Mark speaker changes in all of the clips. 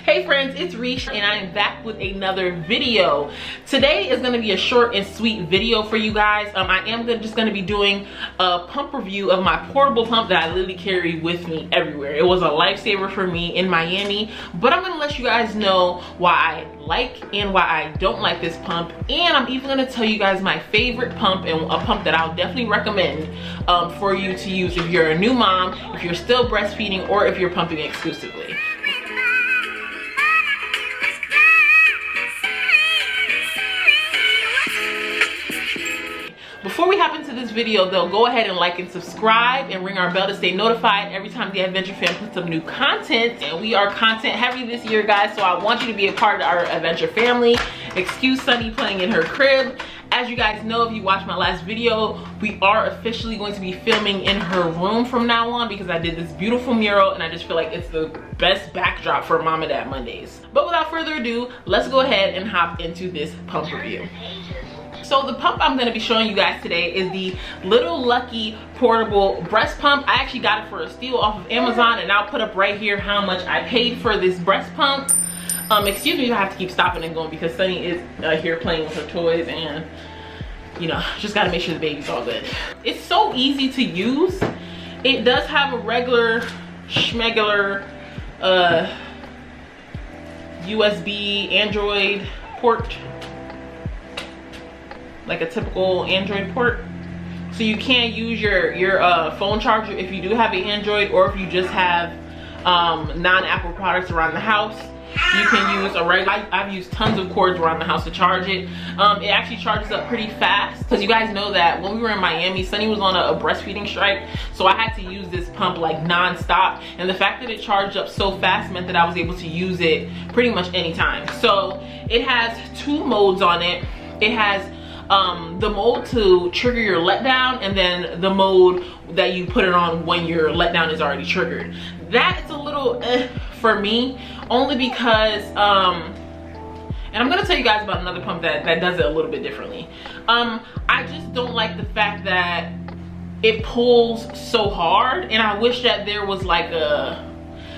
Speaker 1: Hey friends, it's Rish and I am back with another video. Today is going to be a short and sweet video for you guys. I am just going to be doing a pump review of my portable pump that I literally carry with me everywhere. It was a lifesaver for me in Miami, but I'm going to let you guys know why I like and why I don't like this pump, and I'm even going to tell you guys my favorite pump and a pump that I'll definitely recommend for you to use if you're a new mom, if you're still breastfeeding, or if you're pumping exclusively. Before we hop into this video though, go ahead and like and subscribe and ring our bell to stay notified every time the Adventure Fam puts up new content. And we are content heavy this year, guys, so I want you to be a part of our Adventure family. Excuse Sunnie playing in her crib. As you guys know, if you watched my last video, we are officially going to be filming in her room from now on because I did this beautiful mural and I just feel like it's the best backdrop for Mom and Dad Mondays. But without further ado, let's go ahead and hop into this pump review. So the pump I'm going to be showing you guys today is the Little Lucky portable breast pump. I actually got it for a steal off of Amazon, and I'll put up right here how much I paid for this breast pump. Excuse me if I have to keep stopping and going because Sunnie is here playing with her toys, and you know, just got to make sure the baby's all good. It's so easy to use. It does have a regular schmegular USB Android port, like a typical Android port, so you can use your phone charger if you do have an Android, or if you just have non-Apple products around the house. You can use a regular. I've used tons of cords around the house to charge it. It actually charges up pretty fast because you guys know that when we were in Miami, Sunnie was on a breastfeeding strike, so I had to use this pump like non-stop, and the fact that it charged up so fast meant that I was able to use it pretty much anytime. So it has two modes on it. It has the mode to trigger your letdown, and then the mode that you put it on when your letdown is already triggered. That's a little for me, only because and I'm gonna tell you guys about another pump that does it a little bit differently. I just don't like the fact that it pulls so hard, and I wish that there was like a,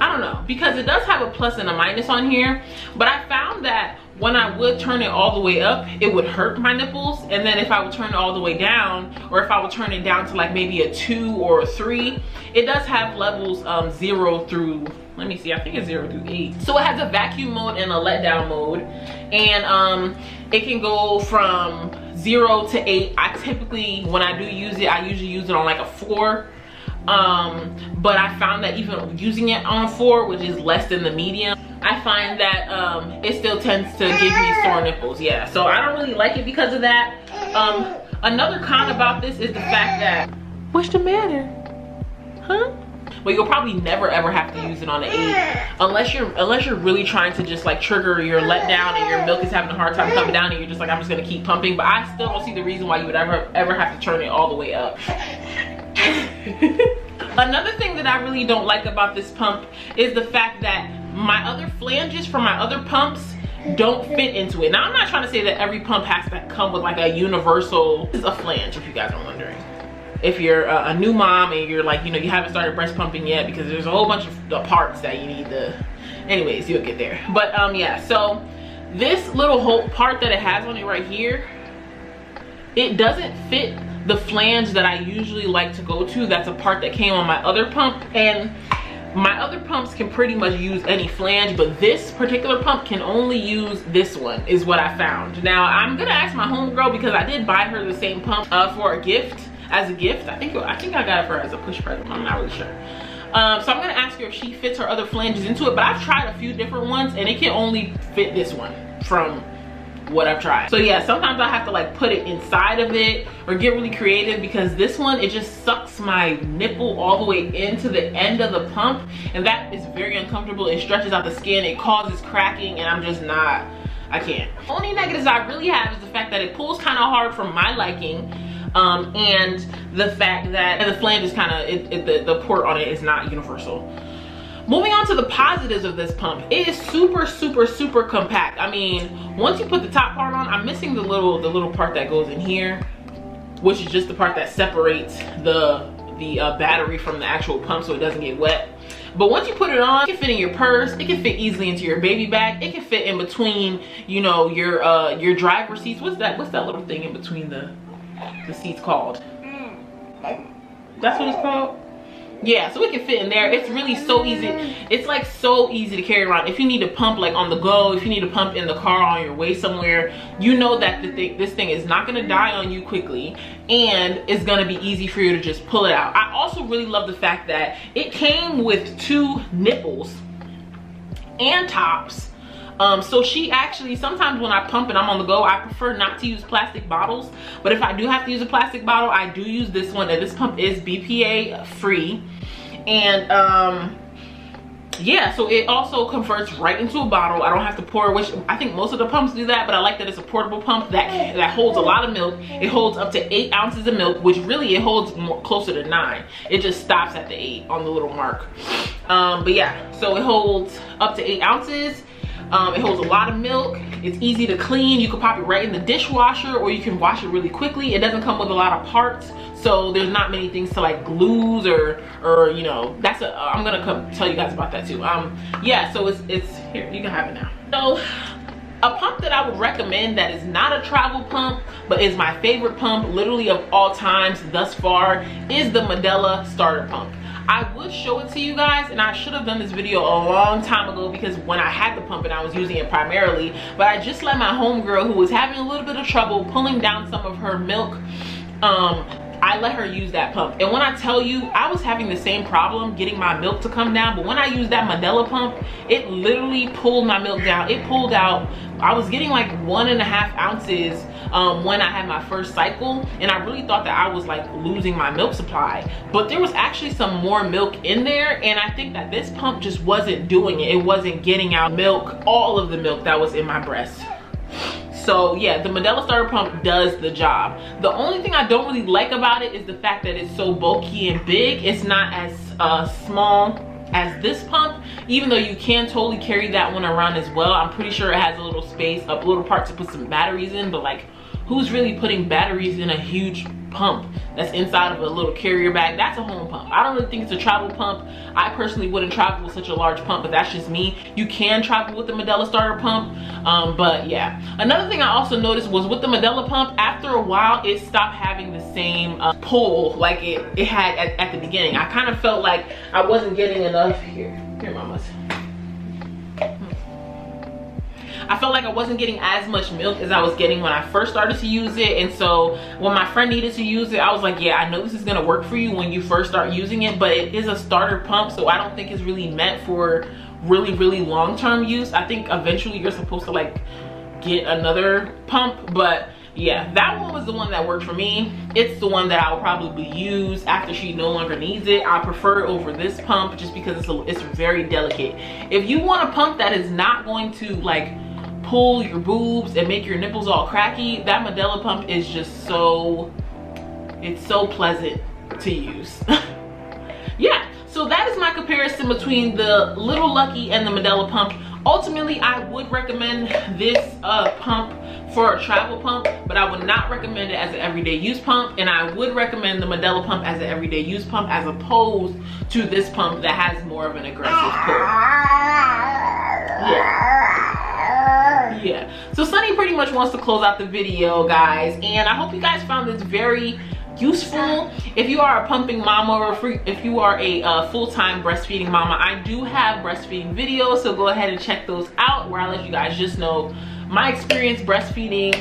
Speaker 1: I don't know, because it does have a plus and a minus on here, but I found that when I would turn it all the way up, it would hurt my nipples, and then if I would turn it all the way down, or if I would turn it down to like maybe a 2 or a 3, it does have levels 0 through, let me see, I think it's 0 through 8. So it has a vacuum mode and a letdown mode, and it can go from 0 to 8. I typically, when I do use it, I usually use it on like a 4. But I found that even using it on 4, which is less than the medium, I find that it still tends to give me sore nipples. Yeah, so I don't really like it because of that. Another con about this is the fact that, what's the matter? Huh? Well, you'll probably never ever have to use it on an 8 unless you're really trying to just like trigger your letdown and your milk is having a hard time coming down and you're just like, I'm just gonna keep pumping. But I still don't see the reason why you would ever have to turn it all the way up. Another thing that I really don't like about this pump is the fact that my other flanges from my other pumps don't fit into it. Now, I'm not trying to say that every pump has to come with like a universal, this is a flange if you guys are wondering. If you're a new mom and you're like, you know, you haven't started breast pumping yet, because there's a whole bunch of parts that you need to, anyways, you'll get there. But yeah, so this little whole part that it has on it right here, it doesn't fit the flange that I usually like to go to. That's a part that came on my other pump, and my other pumps can pretty much use any flange, but this particular pump can only use this one, is what I found. Now I'm gonna ask my homegirl, because I did buy her the same pump for a gift, as a gift. I think I got it for her as a push present, I'm not really sure. So I'm gonna ask her if she fits her other flanges into it, but I've tried a few different ones and it can only fit this one from what I've tried. So yeah, sometimes I have to like put it inside of it or get really creative, because this one, it just sucks my nipple all the way into the end of the pump, and that is very uncomfortable. It stretches out the skin, it causes cracking, and I'm just not, I can't. The only negatives I really have is the fact that it pulls kind of hard for my liking, and the fact that the flange is kind of, the port on it is not universal. Moving on to the positives of this pump, it is super, super, super compact. I mean, once you put the top part on, I'm missing the little part that goes in here, which is just the part that separates the battery from the actual pump so it doesn't get wet. But once you put it on, it can fit in your purse, it can fit easily into your baby bag, it can fit in between, you know, your driver seats. What's that little thing in between the seats called? That's what it's called? Yeah, so it can fit in there. It's really so easy. It's like so easy to carry around. If you need to pump like on the go, if you need to pump in the car on your way somewhere, you know that this thing is not gonna die on you quickly, and it's gonna be easy for you to just pull it out. I also really love the fact that it came with 2 nipples and tops. So she actually, sometimes when I pump and I'm on the go, I prefer not to use plastic bottles. But if I do have to use a plastic bottle, I do use this one. And this pump is BPA free. And yeah, so it also converts right into a bottle. I don't have to pour, which I think most of the pumps do that, but I like that it's a portable pump that holds a lot of milk. It holds up to 8 ounces of milk, which really it holds more, closer to 9. It just stops at the 8 on the little mark. But yeah, so it holds up to 8 ounces. It holds a lot of milk. It's easy to clean. You can pop it right in the dishwasher, or you can wash it really quickly. It doesn't come with a lot of parts, so there's not many things to like glues or you know, that's I'm gonna come tell you guys about that too. Yeah, so it's here, you can have it now. So a pump that I would recommend that is not a travel pump but is my favorite pump literally of all times thus far is the Madela starter pump. I would show it to you guys, and I should have done this video a long time ago because when I had the pump and I was using it primarily, but I just let my homegirl who was having a little bit of trouble pulling down some of her milk, I let her use that pump. And when I tell you, I was having the same problem getting my milk to come down, but when I used that Madela pump, it literally pulled my milk down. It pulled out, I was getting like 1.5 ounces when I had my first cycle, and I really thought that I was like losing my milk supply, but there was actually some more milk in there, and I think that this pump just wasn't doing it. It wasn't getting out milk, all of the milk that was in my breast. So yeah, the Madela starter pump does the job. The only thing I don't really like about it is the fact that it's so bulky and big. It's not as small as this pump, even though you can totally carry that one around as well. I'm pretty sure it has a little space, a little part to put some batteries in, but like, who's really putting batteries in a huge pump that's inside of a little carrier bag? That's a home pump. I don't really think it's a travel pump. I personally wouldn't travel with such a large pump, but that's just me. You can travel with the Madela starter pump, but yeah. Another thing I also noticed was with the Madela pump, after a while it stopped having the same pull like it had at the beginning. I kind of felt like I wasn't getting enough. Here mamas. I felt like I wasn't getting as much milk as I was getting when I first started to use it. And so when my friend needed to use it, I was like, yeah, I know this is gonna work for you when you first start using it, but it is a starter pump, so I don't think it's really meant for really long-term use. I think eventually you're supposed to like get another pump, but yeah, that one was the one that worked for me. It's the one that I'll probably use after she no longer needs it. I prefer it over this pump just because it's very delicate. If you want a pump that is not going to like pull your boobs and make your nipples all cracky, that Madela pump is just so, it's so pleasant to use. Yeah, so that is my comparison between the Little Lucky and the Madela pump. Ultimately, I would recommend this pump for a travel pump, but I would not recommend it as an everyday use pump, and I would recommend the Madela pump as an everyday use pump as opposed to this pump that has more of an aggressive pull. Yeah, so Sunnie pretty much wants to close out the video, guys, and I hope you guys found this very useful. If you are a pumping mama, or if you are a full-time breastfeeding mama, I do have breastfeeding videos, so go ahead and check those out where I let you guys just know my experience breastfeeding,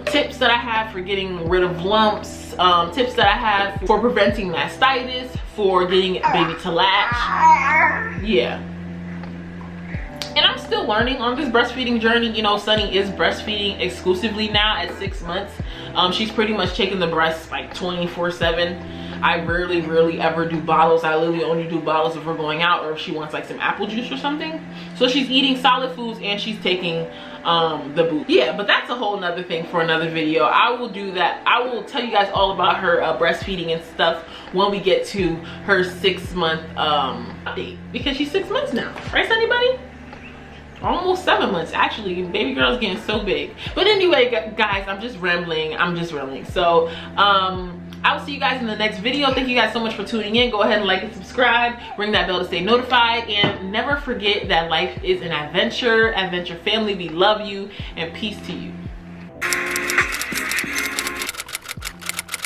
Speaker 1: tips that I have for getting rid of lumps, tips that I have for preventing mastitis, for getting baby to latch. Yeah. And I'm still learning on this breastfeeding journey. You know, Sunnie is breastfeeding exclusively now at 6 months. She's pretty much taking the breast like 24/7. I rarely ever do bottles. I literally only do bottles if we're going out or if she wants like some apple juice or something. So she's eating solid foods and she's taking the boob. Yeah, but that's a whole nother thing for another video. I will do that. I will tell you guys all about her breastfeeding and stuff when we get to her 6-month update, because she's 6 months now, right, Sunnie buddy? Almost 7 months actually. Baby girl's getting so big. But anyway, guys, I'm just rambling. So I will see you guys in the next video. Thank you guys so much for tuning in. Go ahead and like and subscribe. Ring that bell to stay notified. And never forget that life is an adventure. Adventure family, we love you. And peace to you.